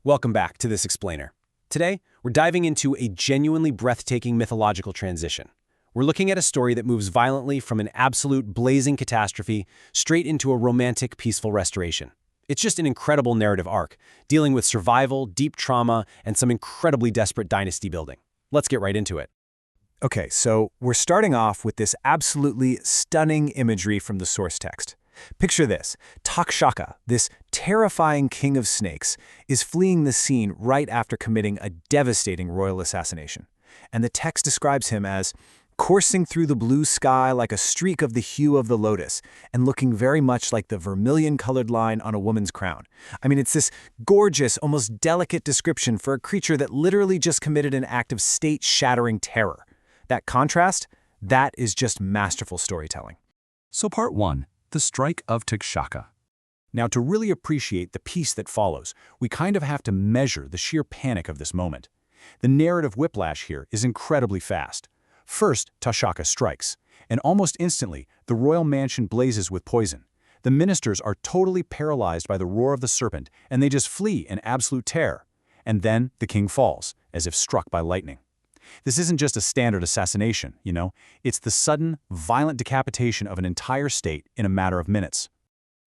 Welcome back to This Explainer. Today, we're diving into a genuinely breathtaking mythological transition. We're looking at a story that moves violently from an absolute blazing catastrophe straight into a romantic, peaceful restoration. It's just an incredible narrative arc, dealing with survival, deep trauma, and some incredibly desperate dynasty building. Let's get right into it. Okay, so we're starting off with this absolutely stunning imagery from the source text. Picture this. Takshaka, this terrifying king of snakes, is fleeing the scene right after committing a devastating royal assassination. And the text describes him as coursing through the blue sky like a streak of the hue of the lotus, and looking very much like the vermilion-colored line on a woman's crown. I mean, it's this gorgeous, almost delicate description for a creature that literally just committed an act of state-shattering terror. That contrast, that is just masterful storytelling. So part 1. The Strike of Takshaka. Now, to really appreciate the piece that follows, we kind of have to measure the sheer panic of this moment. The narrative whiplash here is incredibly fast. First, Takshaka strikes, and almost instantly, the royal mansion blazes with poison. The ministers are totally paralyzed by the roar of the serpent, and they just flee in absolute terror. And then the king falls, as if struck by lightning. This isn't just a standard assassination, it's the sudden, violent decapitation of an entire state in a matter of minutes.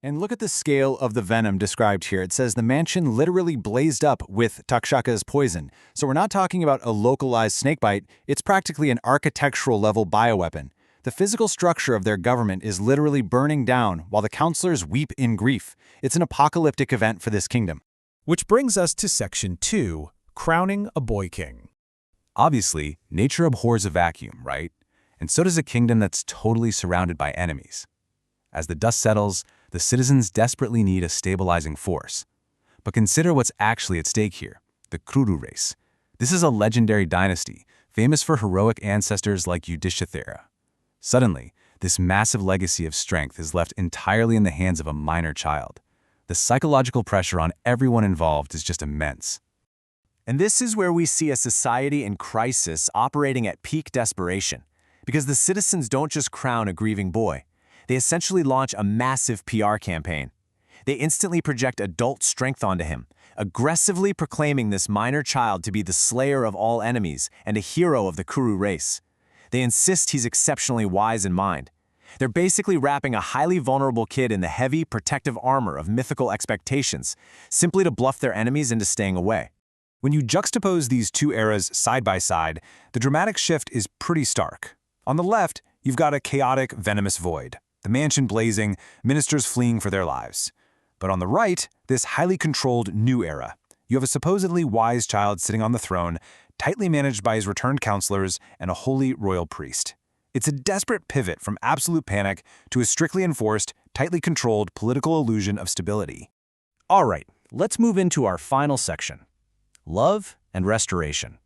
And look at the scale of the venom described here. It says the mansion literally blazed up with Takshaka's poison. So we're not talking about a localized snakebite, it's practically an architectural-level bioweapon. The physical structure of their government is literally burning down while the councillors weep in grief. It's an apocalyptic event for this kingdom. Which brings us to Section 2, Crowning a Boy King. Obviously, nature abhors a vacuum, right? And so does a kingdom that's totally surrounded by enemies. As the dust settles, the citizens desperately need a stabilizing force. But consider what's actually at stake here, the Kuru race. This is a legendary dynasty, famous for heroic ancestors like Yudhishthira. Suddenly, this massive legacy of strength is left entirely in the hands of a minor child. The psychological pressure on everyone involved is just immense. And this is where we see a society in crisis operating at peak desperation, because the citizens don't just crown a grieving boy. They essentially launch a massive PR campaign. They instantly project adult strength onto him, aggressively proclaiming this minor child to be the slayer of all enemies and a hero of the Kuru race. They insist he's exceptionally wise in mind. They're basically wrapping a highly vulnerable kid in the heavy, protective armor of mythical expectations, simply to bluff their enemies into staying away. When you juxtapose these two eras side by side, the dramatic shift is pretty stark. On the left, you've got a chaotic, venomous void, the mansion blazing, ministers fleeing for their lives. But on the right, this highly controlled new era. You have a supposedly wise child sitting on the throne, tightly managed by his returned councillors and a holy royal priest. It's a desperate pivot from absolute panic to a strictly enforced, tightly controlled political illusion of stability. All right, let's move into our final section. Love and restoration.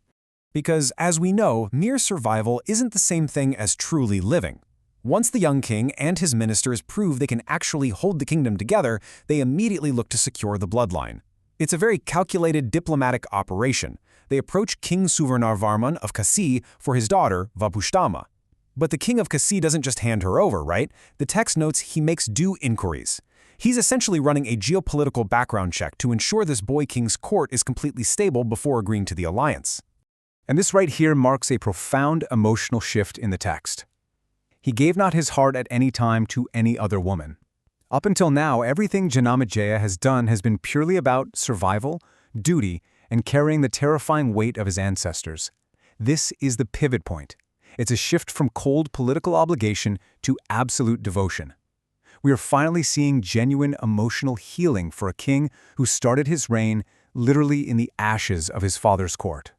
Because, as we know, mere survival isn't the same thing as truly living. Once the young king and his ministers prove they can actually hold the kingdom together, they immediately look to secure the bloodline. It's a very calculated diplomatic operation. They approach King Suvarnavarman of Kasi for his daughter, Vapushtama. But the king of Kasi doesn't just hand her over, right? The text notes he makes due inquiries. He's essentially running a geopolitical background check to ensure this boy king's court is completely stable before agreeing to the alliance. And this right here marks a profound emotional shift in the text. He gave not his heart at any time to any other woman. Up until now, everything Janamejaya has done has been purely about survival, duty, and carrying the terrifying weight of his ancestors. This is the pivot point. It's a shift from cold political obligation to absolute devotion. We are finally seeing genuine emotional healing for a king who started his reign literally in the ashes of his father's court.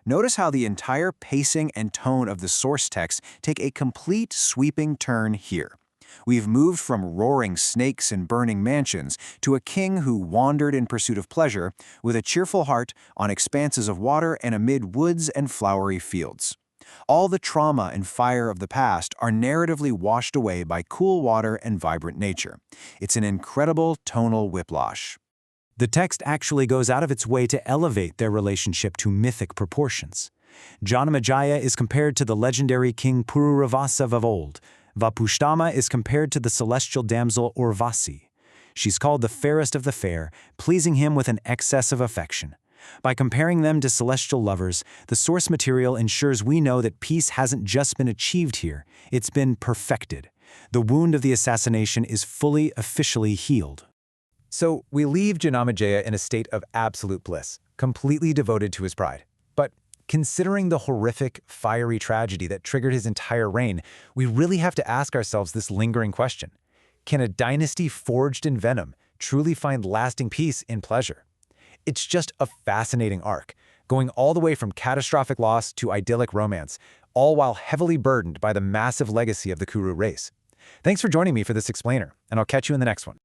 Notice how the entire pacing and tone of the source text take a complete sweeping turn here. We've moved from roaring snakes and burning mansions to a king who wandered in pursuit of pleasure with a cheerful heart on expanses of water and amid woods and flowery fields. All the trauma and fire of the past are narratively washed away by cool water and vibrant nature. It's an incredible tonal whiplash. The text actually goes out of its way to elevate their relationship to mythic proportions. Janamejaya is compared to the legendary king Pururavasa of old. Vapushtama is compared to the celestial damsel Urvasi. She's called the fairest of the fair, pleasing him with an excess of affection. By comparing them to celestial lovers, the source material ensures we know that peace hasn't just been achieved here, it's been perfected. The wound of the assassination is fully, officially healed. So we leave Janamejaya in a state of absolute bliss, completely devoted to his pride. But considering the horrific, fiery tragedy that triggered his entire reign, we really have to ask ourselves this lingering question. Can a dynasty forged in venom truly find lasting peace in pleasure? It's just a fascinating arc, going all the way from catastrophic loss to idyllic romance, all while heavily burdened by the massive legacy of the Kuru race. Thanks for joining me for this explainer, and I'll catch you in the next one.